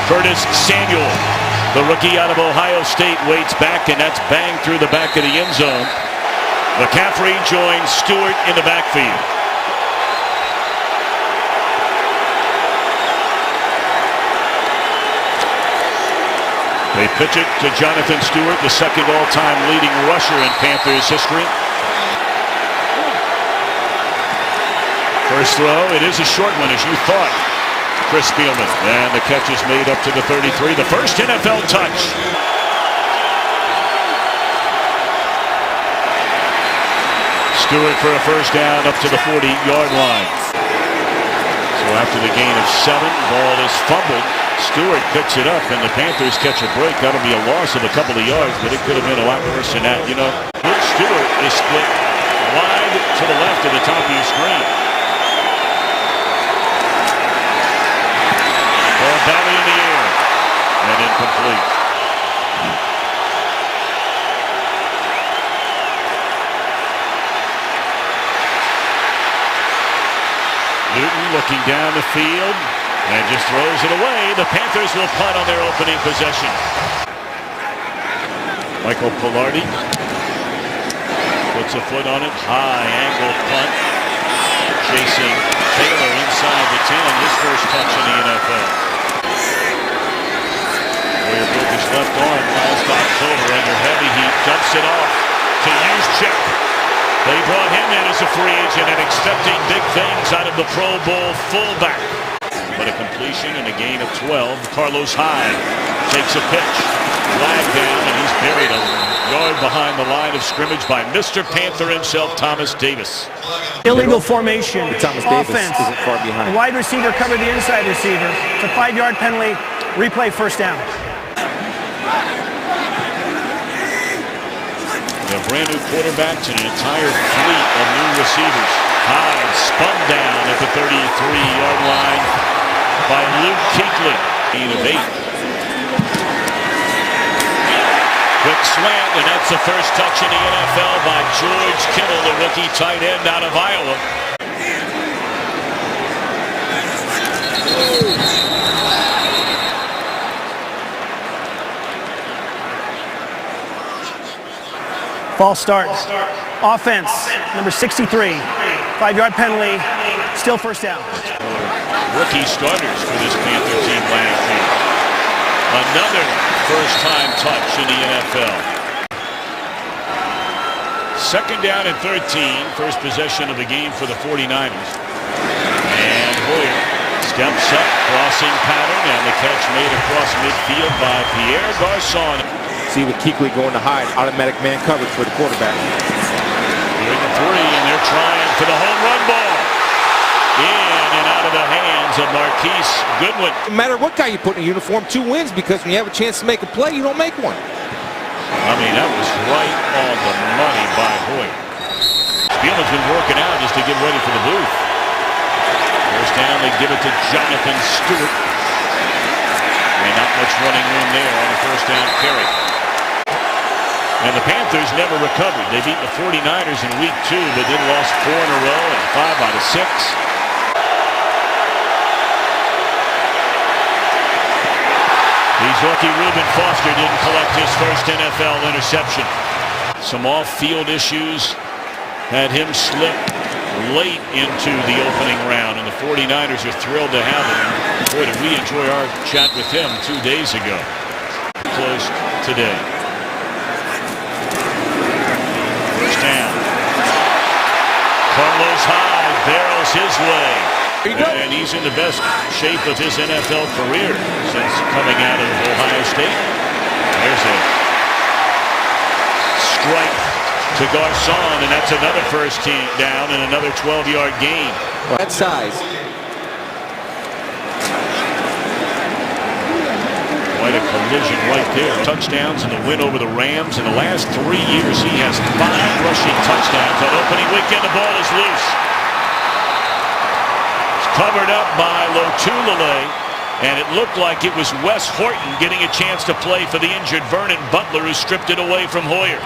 Curtis Samuel, the rookie out of Ohio State, waits back, and that's banged through the back of the end zone. McCaffrey joins Stewart in the backfield. They pitch it to Jonathan Stewart, the second all-time leading rusher in Panthers history. First throw, it is a short one, as you thought, Chris Spielman. And the catch is made up to the 33, the first NFL touch. Stewart for a first down up to the 40-yard line. So after the gain of 7, ball is fumbled. Stewart picks it up, and the Panthers catch a break. That'll be a loss of a couple of yards, but it could have been a lot worse than that. You know, Stewart is split wide to the left of the top of your screen. Ball belly in the air and incomplete. Newton looking down the field and just throws it away. The Panthers will punt on their opening possession. Michael Pilardi puts a foot on it. High angle punt. Chasing Taylor inside the 10. His first touch in the NFL. Boyer broke his left arm last October under heavy heat. Dumps it off to Juszczyk. They brought him in as a free agent and expecting big things out of the Pro Bowl fullback. But a completion and a gain of 12. Carlos Hyde takes a pitch. Flag down, and he's buried a yard behind the line of scrimmage by Mr. Panther himself, Thomas Davis. Illegal formation. Thomas Offense. Davis isn't far behind. The wide receiver covered the inside receiver. It's a 5-yard penalty. Replay first down. A brand new quarterbacks and an entire fleet of new receivers. Hyde spun down at the 33-yard line by Luke Kuechly. Gain of 8. Quick slant, and that's the first touch in the NFL by George Kittle, the rookie tight end out of Iowa. False start. Offense, number 63. 5-yard penalty. Still first down. Rookie starters for this Panther team last year. Another first-time touch in the NFL. Second down and 13. First possession of the game for the 49ers. And Hoyer steps up, crossing pattern, and the catch made across midfield by Pierre Garçon. See with Kuechly going to Hyde, automatic man coverage for the quarterback. Here in the 3, and they're trying for the home run ball. In and out of the hands of Marquise Goodwin. No matter what guy you put in a uniform, 2 wins, because when you have a chance to make a play, you don't make one. I mean, that was right on the money by Hoyer. Spielman's been working out just to get ready for the booth. First down, they give it to Jonathan Stewart. And not much running room there on the first down carry. And the Panthers never recovered. They beat the 49ers in week 2, but then lost 4 in a row and 5 out of 6. He's rookie Reuben Foster didn't collect his first NFL interception. Some off-field issues had him slip late into the opening round, and the 49ers are thrilled to have him. Boy, did we enjoy our chat with him 2 days ago. Closed today. First down. Carlos Hyde barrels his way. And he's in the best shape of his NFL career since coming out of Ohio State. There's a strike to Garçon, and that's another first team down and another 12-yard gain. That size. Quite a collision right there. Touchdowns in the win over the Rams. In the last 3 years, he has 5 rushing touchdowns. On opening weekend, the ball is loose. It's covered up by Lotulelei, and it looked like it was Wes Horton getting a chance to play for the injured Vernon Butler, who stripped it away from Hoyer.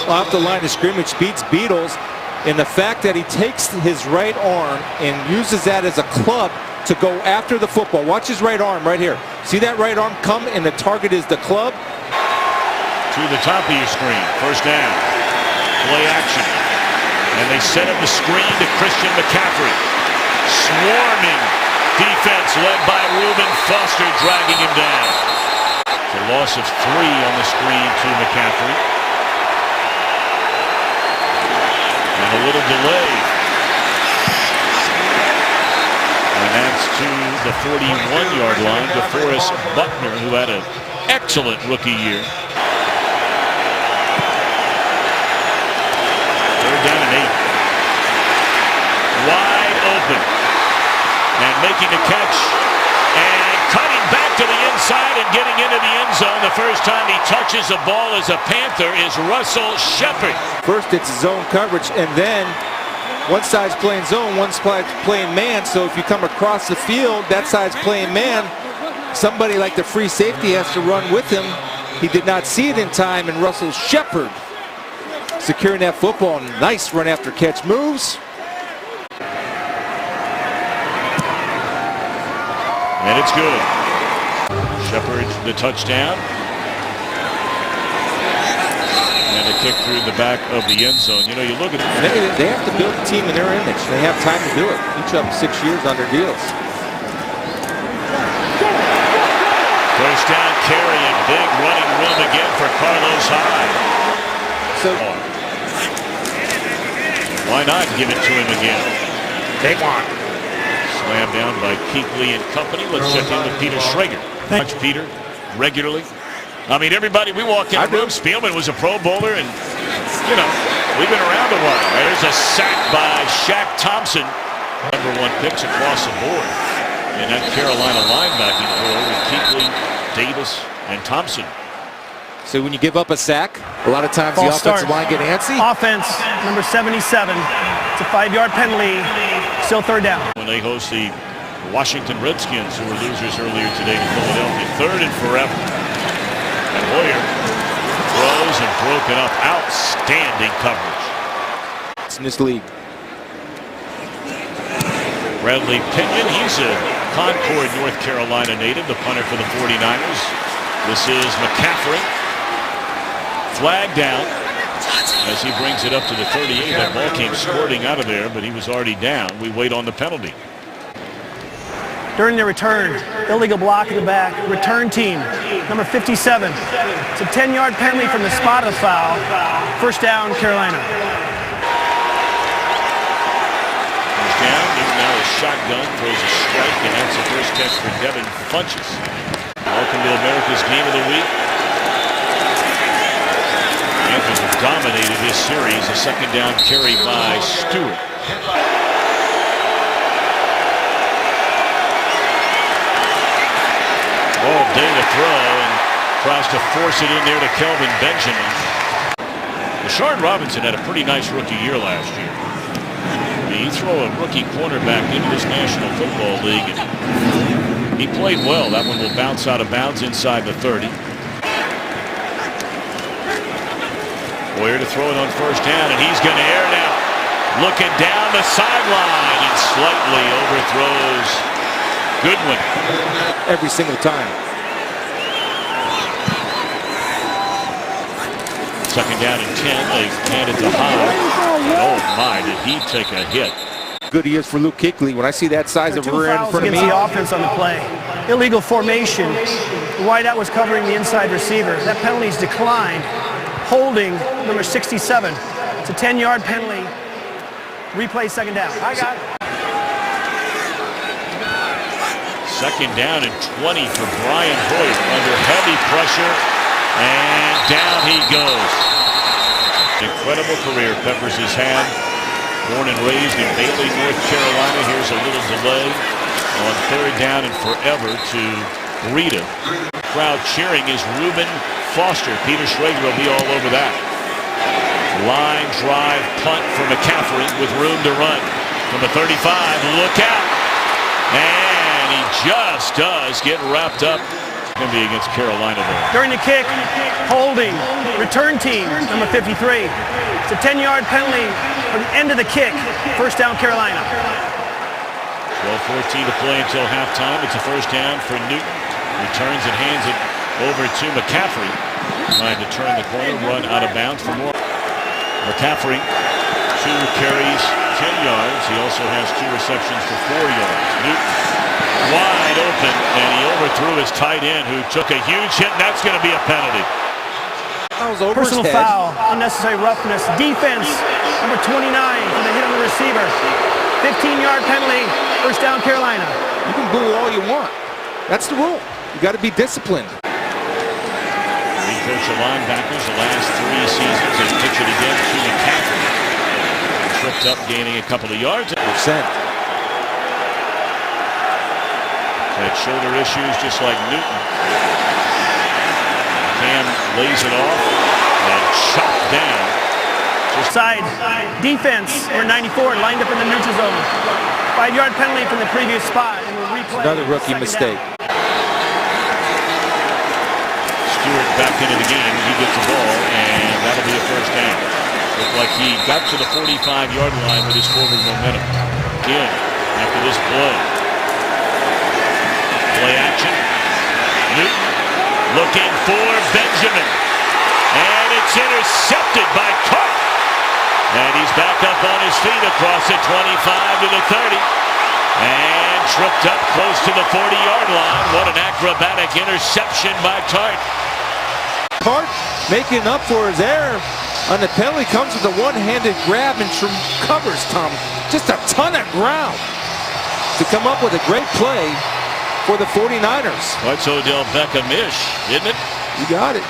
Off the line of scrimmage beats Beatles, and the fact that he takes his right arm and uses that as a club to go after the football. Watch his right arm right here. See that right arm come, and the target is the club? To the top of your screen. First down. Play action. And they set up the screen to Christian McCaffrey. Swarming defense led by Reuben Foster, dragging him down. It's a loss of 3 on the screen to McCaffrey. And a little delay. And that's to the 41-yard line to Forrest Buckner, who had an excellent rookie year. Third down and 8. Wide open. And making the catch. And cutting back to the inside and getting into the end zone. The first time he touches a ball as a Panther is Russell Shepard. First it's zone coverage, and then one side's playing zone, one side's playing man. So if you come across the field, that side's playing man. Somebody like the free safety has to run with him. He did not see it in time, and Russell Shepard securing that football. Nice run after catch moves. And it's good. Shepard the touchdown. And a kick through the back of the end zone. You know, you look at they have to build a team in their image. They have time to do it. Each of them 6 years on their deals. First down carry and big running room again for Carlos Hyde. So why not give it to him again? take one. Slammed down by Kuechly and company. Let's check in with Peter Schrager. Watch Peter regularly. I mean, everybody, we walk in the room. Spielman was a Pro Bowler, and, you know, we've been around a while. There's a sack by Shaq Thompson. #1 picks across the board. And that Carolina linebacking core with Kuechly, Davis, and Thompson. So when you give up a sack, a lot of times the offensive line get antsy. Offense, number 77. It's a 5-yard penalty. Still third down. When they host the Washington Redskins, who were losers earlier today to Philadelphia. 3rd and forever. And Hoyer throws and broken up. Outstanding coverage. It's in this league. Bradley Pinion, he's a Concord, North Carolina native, the punter for the 49ers. This is McCaffrey. Flag down as he brings it up to the 38. That ball came squirting out of there, but he was already down. We wait on the penalty. During the return, illegal block in the back. Return team, number 57. It's a 10-yard penalty from the spot of foul. First down, Carolina. First down, now a shotgun, throws a strike, and that's the first catch for Devin Funchess. Welcome to America's Game of the Week. Panthers have dominated this series. A second down carry by Stewart. All day to throw and tries to force it in there to Kelvin Benjamin. Rashard Robinson had a pretty nice rookie year last year. I mean, you throw a rookie cornerback into this National Football League, and he played well. That one will bounce out of bounds inside the 30. Hoyer to throw it on first down, and he's going to air it out. Looking down the sideline and slightly overthrows Goodwin. Every single time. Second down and 10. They hand it to Hyde. Oh my, did he take a hit. Good he is for Luke Kuechly. When I see that size of rear end in front of me. Against the offense on the play. Illegal formation. The wideout was covering the inside receiver. That penalty's declined. Holding number 67. It's a 10-yard penalty. Replay second down. I got it. Second down and 20 for Brian Hoyer under heavy pressure, and down he goes. Incredible career Peppers has had. Born and raised in Bailey, North Carolina. Here's a little delay on third down and forever to Breida. Crowd cheering is Reuben Foster. Peter Schrager will be all over that. Line drive punt for McCaffrey with room to run. From the 35, look out. And he just does get wrapped up. It's going to be against Carolina there. During the kick, holding, return team, number 53. It's a 10-yard penalty from the end of the kick. First down, Carolina. 12:14 to play until halftime. It's a first down for Newton. Returns and hands it over to McCaffrey. Trying to turn the corner, run out of bounds for more. McCaffrey, 2 carries, 10 yards. He also has 2 receptions for 4 yards. Newton wide open, and he overthrew his tight end, who took a huge hit, and that's going to be a penalty. That was over Personal his head. foul, unnecessary roughness. Defense, number 29 for the hit on the receiver. 15-yard penalty, first down Carolina. You can boo all you want. That's the rule. You got to be disciplined. Coach of linebackers the last 3 seasons. They pitch it again to McCaffrey. Tripped up, gaining a couple of yards. Had shoulder issues just like Newton. Cam lays it off and chopped down. Side defense, number 94, lined up in the neutral zone. 5-yard penalty from the previous spot, and we'll replay. Another rookie mistake. Stewart back into the game. He gets the ball, and that'll be a first down. Looked like he got to the 45-yard line with his forward momentum. Again, after this play. Play action. Newton looking for Benjamin. And it's intercepted by Clark. And he's back up on his feet across the 25 to the 30. And tripped up close to the 40-yard line. What an acrobatic interception by Tart. Tart making up for his error on the penalty, comes with a one-handed grab and covers, Tom. Just a ton of ground to come up with a great play for the 49ers. That's Odell Beckham-ish, isn't it? You got it.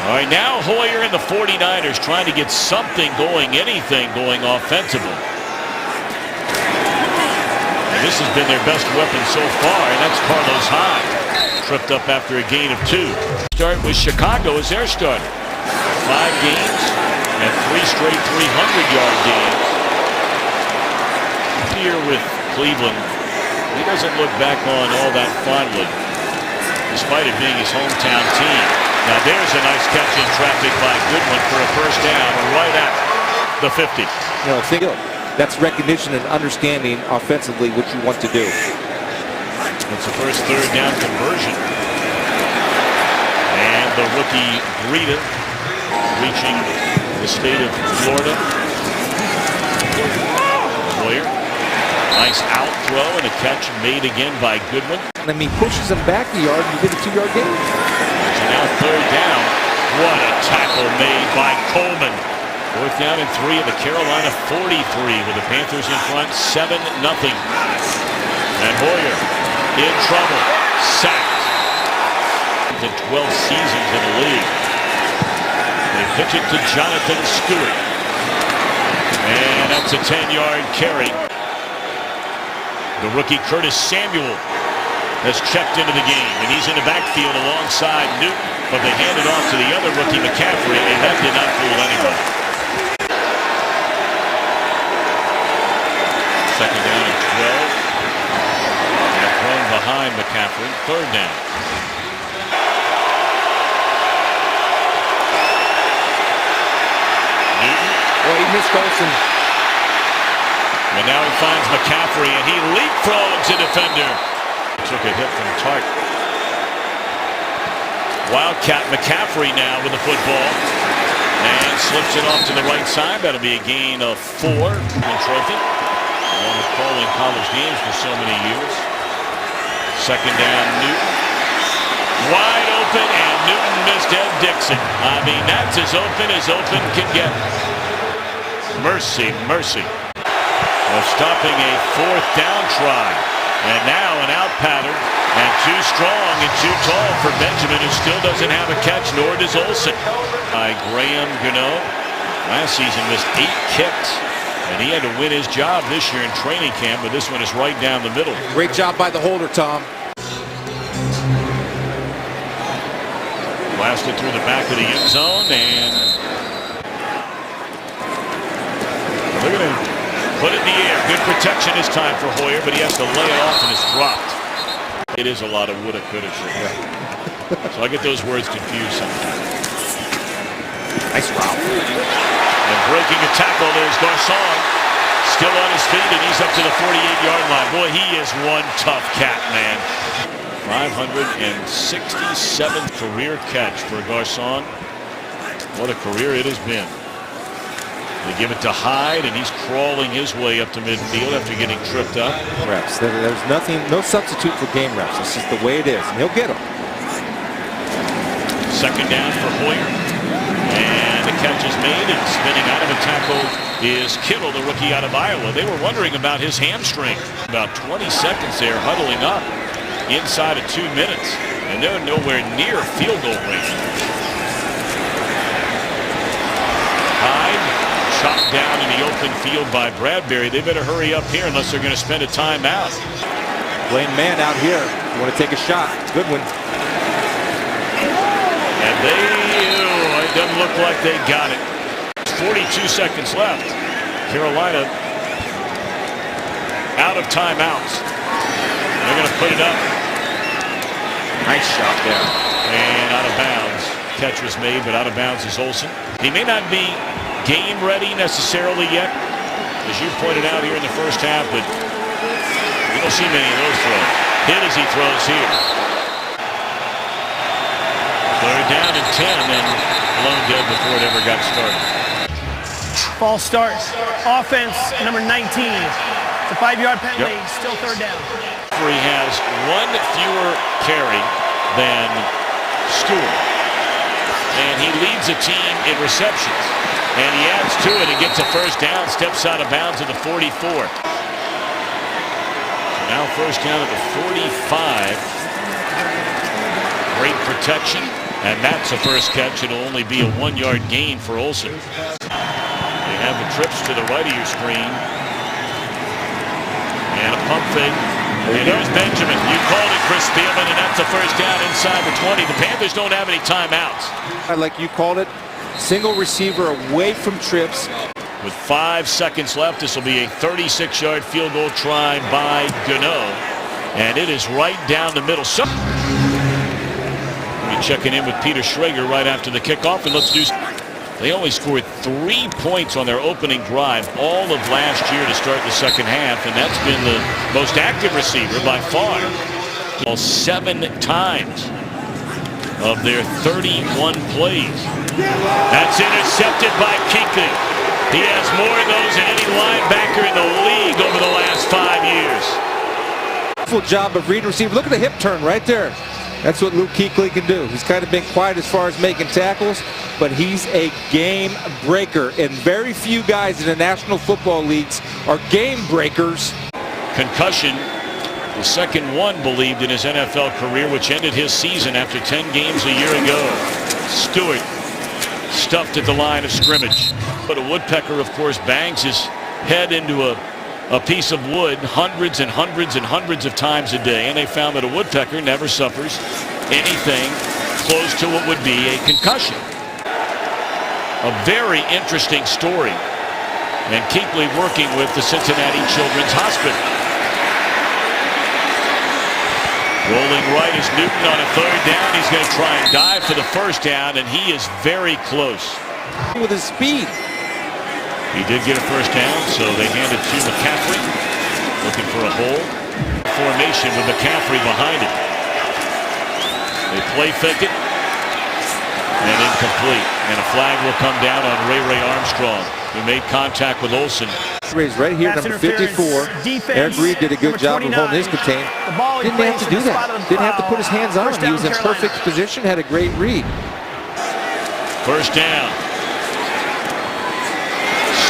All right, now Hoyer and the 49ers trying to get something going, anything going offensively. This has been their best weapon so far, and that's Carlos Hyde. Tripped up after a gain of 2. Start with Chicago as their starter. 5 games and 3 straight 300-yard games. Here with Cleveland, he doesn't look back on all that fondly, despite it being his hometown team. Now there's a nice catch in traffic by Goodwin for a first down right at the 50. You know, think that's recognition and understanding offensively what you want to do. It's the first third down conversion. And the rookie Breida reaching the state of Florida. Hoyer. Nice out throw and a catch made again by Goodwin. I mean, pushes him back the yard and you get a 2-yard gain. So now third down. What a tackle made by Coleman. Fourth down and 3 at the Carolina 43 with the Panthers in front 7-0. And Hoyer in trouble. Sacked. In 12 seasons in the league. They pitch it to Jonathan Stewart. And that's a 10-yard carry. The rookie Curtis Samuel has checked into the game, and he's in the backfield alongside Newton, but they hand it off to the other rookie McCaffrey, and that did not fool anybody. Second down and 12. And thrown behind McCaffrey. Third down. Newton. Well, he missed Olsen. And now he finds McCaffrey, and he leapfrogs a defender. Took a hit from Tart. Wildcat McCaffrey now with the football. And slips it off to the right side. That'll be a gain of 4. Trophy. Along with calling college games for so many years. Second down, Newton. Wide open, and Newton missed Ed Dixon. I mean, that's as open can get. Mercy, mercy. Of stopping a fourth down try. And now an out pattern, and too strong and too tall for Benjamin, who still doesn't have a catch, nor does Olsen. By Graham Gano. Last season missed 8 kicks, and he had to win his job this year in training camp, but this one is right down the middle. Great job by the holder, Tom. Blasted through the back of the end zone, and look at him. Put it in the air. Good protection this time for Hoyer, but he has to lay it off and it's dropped. It is a lot of woulda, coulda, shoulda. So I get those words confused sometimes. Nice route. And breaking a tackle is Garcon. Still on his feet, and he's up to the 48-yard line. Boy, he is one tough cat, man. 567th career catch for Garcon. What a career it has been. They give it to Hyde, and he's crawling his way up to midfield after getting tripped up. Reps. There's nothing, no substitute for game reps. It's just the way it is, and he'll get them. Second down for Hoyer. And the catch is made, and spinning out of a tackle is Kittle, the rookie out of Iowa. They were wondering about his hamstring. About 20 seconds there, huddling up inside of 2 minutes, and they're nowhere near field goal range. Hyde chopped down in the open field by Bradbury. They better hurry up here unless they're going to spend a timeout. Playing man out here. You want to take a shot. Good one. And it doesn't look like they got it. 42 seconds left. Carolina out of timeouts. They're going to put it up. Nice shot there. And out of bounds. Catch was made, but out of bounds is Olsen. He may not be game ready necessarily yet, as you pointed out here in the first half, but you don't see many of those throws. Hit as he throws here. Third down and 10, and blown dead before it ever got started. False start. Offense, number 19. It's a 5-yard penalty. Yep. Still third down. He has one fewer carry than Stewart, and he leads the team in receptions. And he adds to it and gets a first down, steps out of bounds at the 44. Now first down at the 45. Great protection, and that's a first catch. It'll only be a 1-yard gain for Olsen. They have the trips to the right of your screen. And a pump fake. And here's Benjamin. You called it, Chris Spielman, and that's a first down inside the 20. The Panthers don't have any timeouts. Like you called it. Single receiver away from trips. With 5 seconds left, this will be a 36-yard field goal try by Gano. And it is right down the middle. So we'll be checking in with Peter Schrager right after the kickoff. And let's do. They only scored 3 points on their opening drive all of last year to start the second half. And that's been the most active receiver by far. All 7 times of their 31 plays. That's intercepted by Kuechly. He has more of those than any linebacker in the league over the last 5 years. Full job of reading receiver. Look at the hip turn right there. That's what Luke Kuechly can do. He's kind of been quiet as far as making tackles, but he's a game breaker. And very few guys in the National Football Leagues are game breakers. Concussion. The second one believed in his NFL career, which ended his season after 10 games a year ago. Stewart stuffed at the line of scrimmage. But a woodpecker, of course, bangs his head into a piece of wood hundreds and hundreds and hundreds of times a day. And they found that a woodpecker never suffers anything close to what would be a concussion. A very interesting story. And Kuechly working with the Cincinnati Children's Hospital. Rolling right is Newton on a third down. He's going to try and dive for the first down, and he is very close. With his speed. He did get a first down, so they hand it to McCaffrey. Looking for a hole. Formation with McCaffrey behind it. They play fake it. And incomplete. And a flag will come down on Ray Armstrong, who made contact with Olsen. Raised right here, number 54. Eric Reed did a good job of holding his contain. Didn't have to do that. Didn't have to put his hands on him. He was in perfect position, had a great read. First down.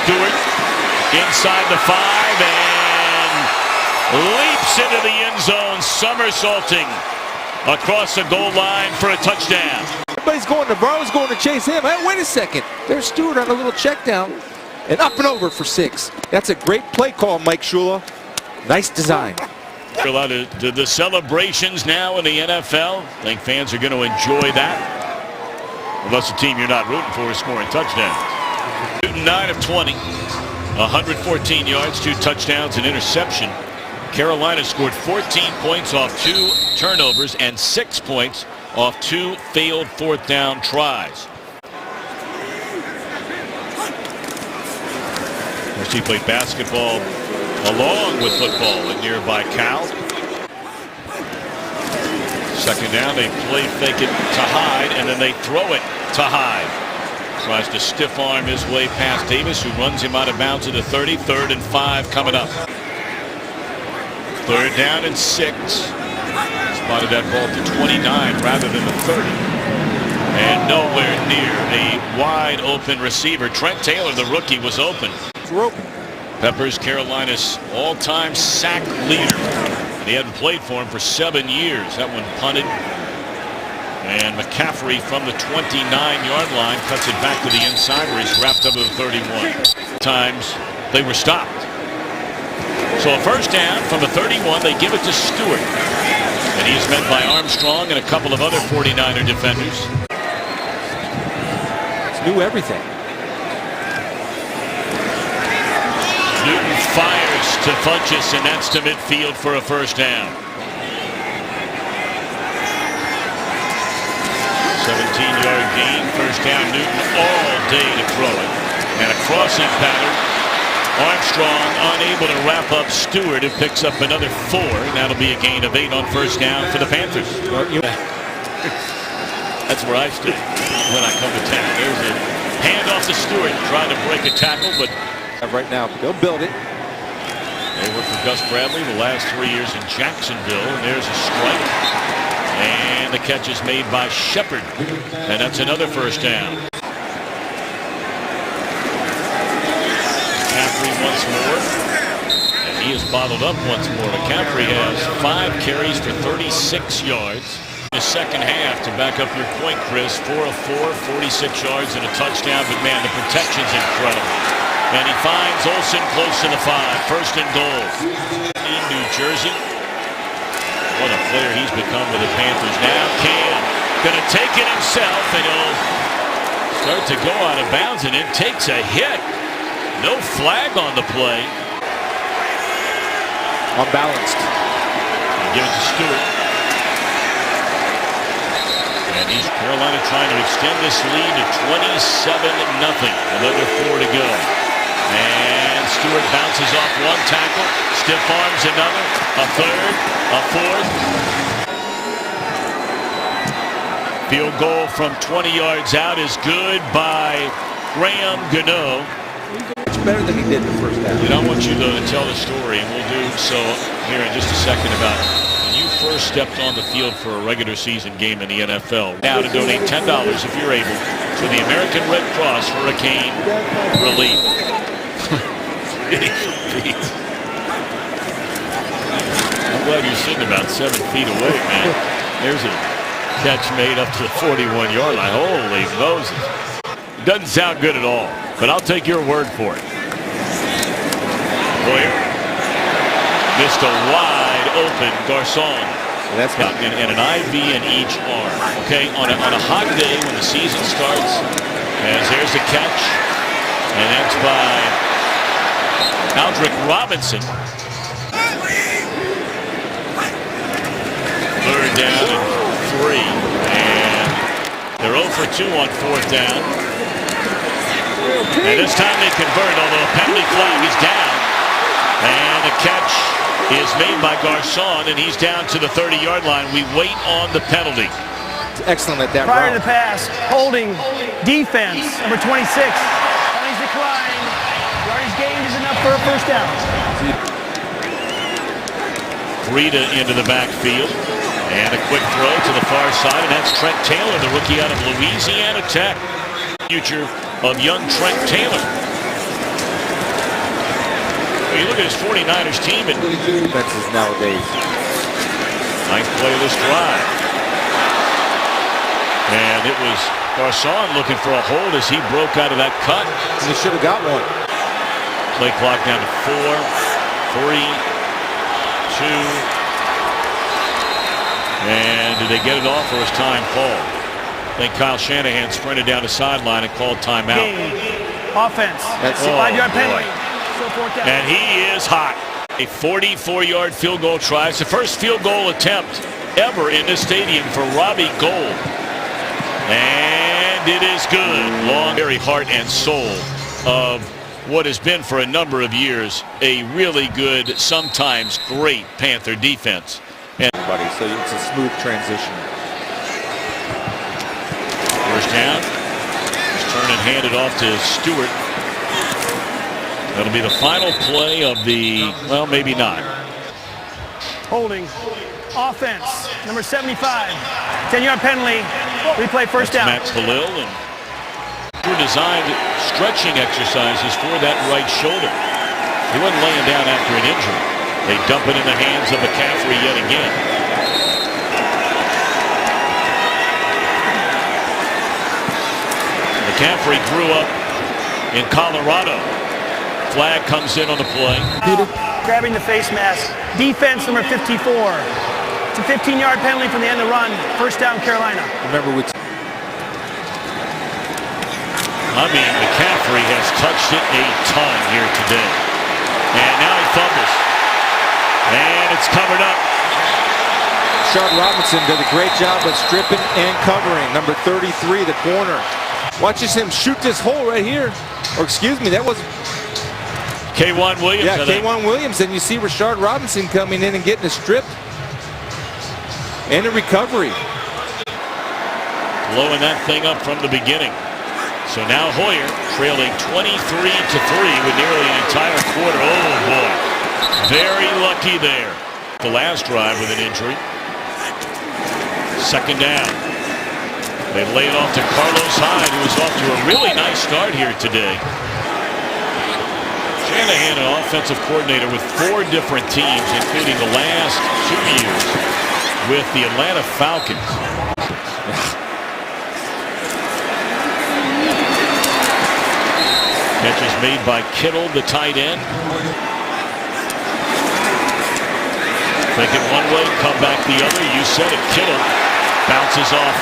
Stewart inside the 5 and leaps into the end zone, somersaulting across the goal line for a touchdown. Everybody's going, Navarro's going to chase him. Hey, wait a second. There's Stewart on a little check down. And up and over for 6. That's a great play call, Mike Shula. Nice design. To the celebrations now in the NFL. I think fans are going to enjoy that. Unless the team you're not rooting for is scoring touchdowns. Newton 9 of 20. 114 yards, 2 touchdowns, and interception. Carolina scored 14 points off 2 turnovers and 6 points off 2 failed fourth down tries. First he played basketball along with football in nearby Cal. Second down, they play fake it to Hyde, and then they throw it to Hyde. Tries to stiff arm his way past Davis, who runs him out of bounds at the 30. 3rd and 5 coming up. 3rd down and 6. Spotted that ball at the 29 rather than the 30. And nowhere near a wide open receiver. Trent Taylor, the rookie, was open. Peppers, Carolina's all-time sack leader. And he hadn't played for him for 7 years. That one punted. And McCaffrey from the 29-yard line cuts it back to the inside where he's wrapped up at the 31. Times they were stopped. So a first down from the 31. They give it to Stewart. And he's met by Armstrong and a couple of other 49er defenders. It's new everything. Newton fires to Funchess, and that's to midfield for a first down. 17-yard gain, first down. Newton all day to throw it. And a crossing pattern. Armstrong unable to wrap up Stewart, who picks up another 4. And that'll be a gain of 8 on first down for the Panthers. That's where I stay when I come to town. There's a handoff to Stewart, trying to break a tackle, but Right now, they'll build it. they work for Gus Bradley the last 3 years in Jacksonville. And there's a strike. And the catch is made by Shepard. And that's another first down. McCaffrey once more. And he is bottled up once more. McCaffrey has 5 carries for 36 yards. In the second half to back up your point, Chris. 4 of 4, 46 yards and a touchdown. But man, the protection's incredible. And he finds Olsen close to the 5. First and goal. In New Jersey. What a player he's become with the Panthers now. Cam gonna take it himself, and he'll start to go out of bounds, and it takes a hit. No flag on the play. Unbalanced. Give it to Stewart. And he's Carolina trying to extend this lead to 27-0. Another 4 to go. And Stewart bounces off one tackle, stiff arms another, a third, a fourth. Field goal from 20 yards out is good by Graham Gano. It's better than he did the first half. And I want you to tell the story, and we'll do so here in just a second, about when you first stepped on the field for a regular season game in the NFL. Now to donate $10 if you're able to the American Red Cross Hurricane Relief. I'm glad you're sitting about 7 feet away, man. There's a catch made up to the 41-yard line. Holy Moses. It doesn't sound good at all, but I'll take your word for it. Boyer missed a wide open Garcon. That's got and an IV in each arm. Okay, on a hot day when the season starts, as there's a catch, and that's by Aldrick Robinson. 3rd down and 3. And they're 0 for 2 on 4th down. And this time they convert, although a penalty flag is down. And the catch is made by Garcon, and he's down to the 30-yard line. We wait on the penalty. excellent at that Prior route. to the pass, holding defense, number 26. Penalties decline. Yardage gained is enough for a first down. Breida into the backfield. And a quick throw to the far side, and that's Trent Taylor, the rookie out of Louisiana Tech. Future of young Trent Taylor. Well, you look at his 49ers team and Defenses nowadays. ninth play of this drive. And it was Garcon looking for a hold as he broke out of that cut. He should have got one. Play clock down to 4, 3, 2. And did they get it off, or was time called? I think Kyle Shanahan sprinted down the sideline and called timeout. Offense. That's 5-yard boy. penalty. Still 4th down. And he is hot. A 44-yard field goal try. It's the first field goal attempt ever in this stadium for Robbie Gould. And it is good. Long, very heart and soul of what has been for a number of years a really good, sometimes great Panther defense. And so it's a smooth transition. First down. Just turn and hand it off to Stewart. That'll be the final play of the, well, maybe not. Holding. Offense. Number 75. 10-yard penalty. Replay first down. Matt Khalil, and were designed stretching exercises for that right shoulder. He wasn't laying down after an injury. They dump it in the hands of McCaffrey yet again. McCaffrey grew up in Colorado. Flag comes in on the play. Grabbing the face mask. Defense number 54. It's a 15-yard penalty from the end of the run. First down, Carolina. Remember with McCaffrey has touched it a ton here today. And now he fumbles. And it's covered up. Rashard Robinson did a great job of stripping and covering. Number 33, the corner. Watches him shoot this hole right here. Or excuse me, that was K1 Williams. Yeah, K1 Williams. And you see Rashard Robinson coming in and getting a strip and a recovery. Blowing that thing up from the beginning. So now Hoyer trailing 23-3 with nearly an entire quarter. Oh boy, very lucky there. The last drive with an injury. Second down. They lay it off to Carlos Hyde, who is off to a really nice start here today. Shanahan, an offensive coordinator with 4 different teams, including the last 2 years with the Atlanta Falcons. Catch is made by Kittle, the tight end. Take it one way, come back the other. You said it. Kittle bounces off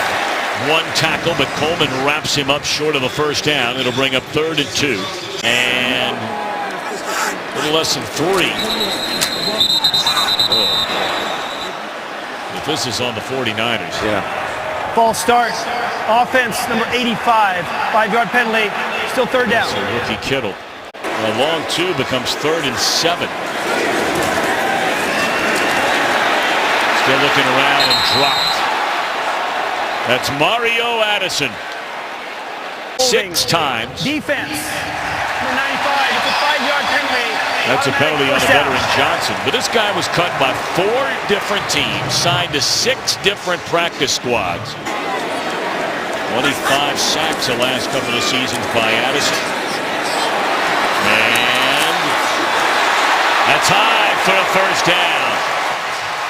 one tackle, but Coleman wraps him up short of the first down. It'll bring up 3rd and 2. And a little less than 3. If this is on the 49ers. Yeah. False start. Offense number 85. 5-yard penalty. Still 3rd down. So rookie Kittle. A long 2 becomes 3rd and 7. Still looking around and dropped. That's Mario Addison. 6 times. Defense. Number 95. It's a 5-yard penalty. That's a penalty on the veteran Johnson. But this guy was cut by 4 different teams, signed to 6 different practice squads. 25 sacks the last couple of seasons by Addison. And that's high for a first down.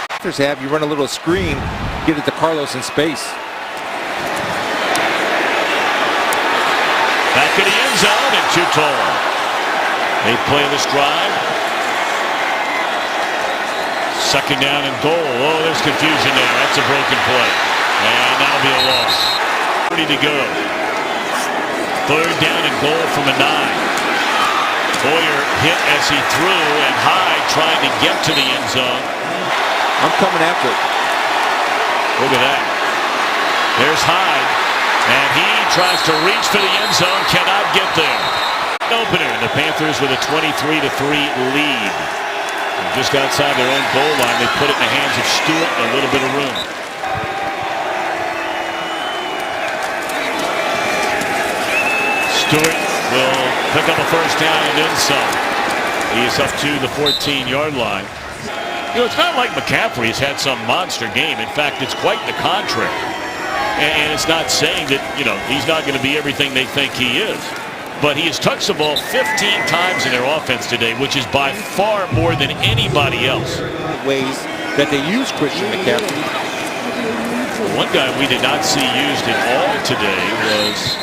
Panthers have you run a little screen, get it to Carlos in space. Back in the end zone and too tall. They play this drive. Second down and goal. Oh, there's confusion there. That's a broken play. And that'll be a loss. 30 to go. 3rd down and goal from a 9. Hoyer hit as he threw, and Hyde trying to get to the end zone. I'm coming after it. Look at that. There's Hyde, and he tries to reach for the end zone, cannot get there. Opener, and the Panthers with a 23-3 lead. And just outside their own goal line, they put it in the hands of Stewart, a little bit of room. Stewart will pick up a first down and then some. He is up to the 14-yard line. You know, it's not like McCaffrey has had some monster game. In fact, it's quite the contrary. And it's not saying that, you know, he's not going to be everything they think he is. But he has touched the ball 15 times in their offense today, which is by far more than anybody else. Ways that they use Christian McCaffrey. One guy we did not see used at all today was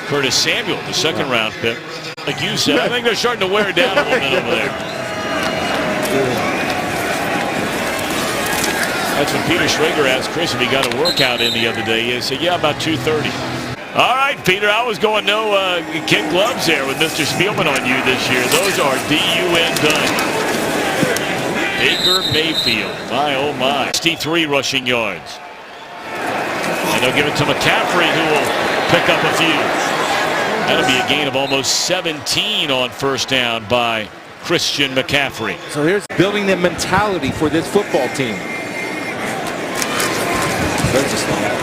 Curtis Samuel, the 2nd round pick. Like you said, I think they're starting to wear it down a little bit over there. That's when Peter Schrager asked Chris if he got a workout in the other day. He said, yeah, about 2:30. All right, Peter, I was going no kid gloves there with Mr. Spielman on you this year. Those are D-U-N done. Baker Mayfield, my oh my. 63 rushing yards. And they'll give it to McCaffrey, who will pick up a few. That'll be a gain of almost 17 on first down by Christian McCaffrey. So here's building the mentality for this football team. There's a snap.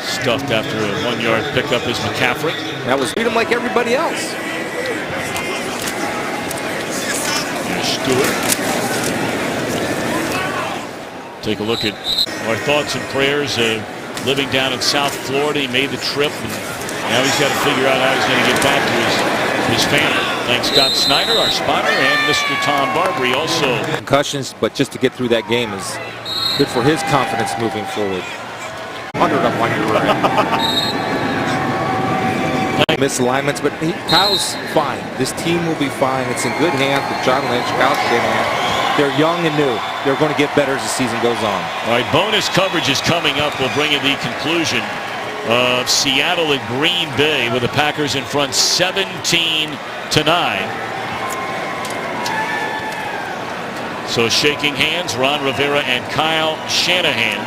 Stuffed after a 1-yard pickup is McCaffrey. That was treat him like everybody else. Here's Stewart. Take a look at our thoughts and prayers. Living down in South Florida, he made the trip, and now he's got to figure out how he's going to get back to his family. Thanks Scott Snyder, our spotter, and Mr. Tom Barbary also. Concussions, but just to get through that game is good for his confidence moving forward. 100 up on your right. Misalignments, but Kyle's fine. This team will be fine. It's in good hands with John Lynch, Kyle Shanahan. They're young and new. They're going to get better as the season goes on. All right, bonus coverage is coming up. We'll bring you the conclusion of Seattle and Green Bay with the Packers in front 17-9. So shaking hands, Ron Rivera and Kyle Shanahan.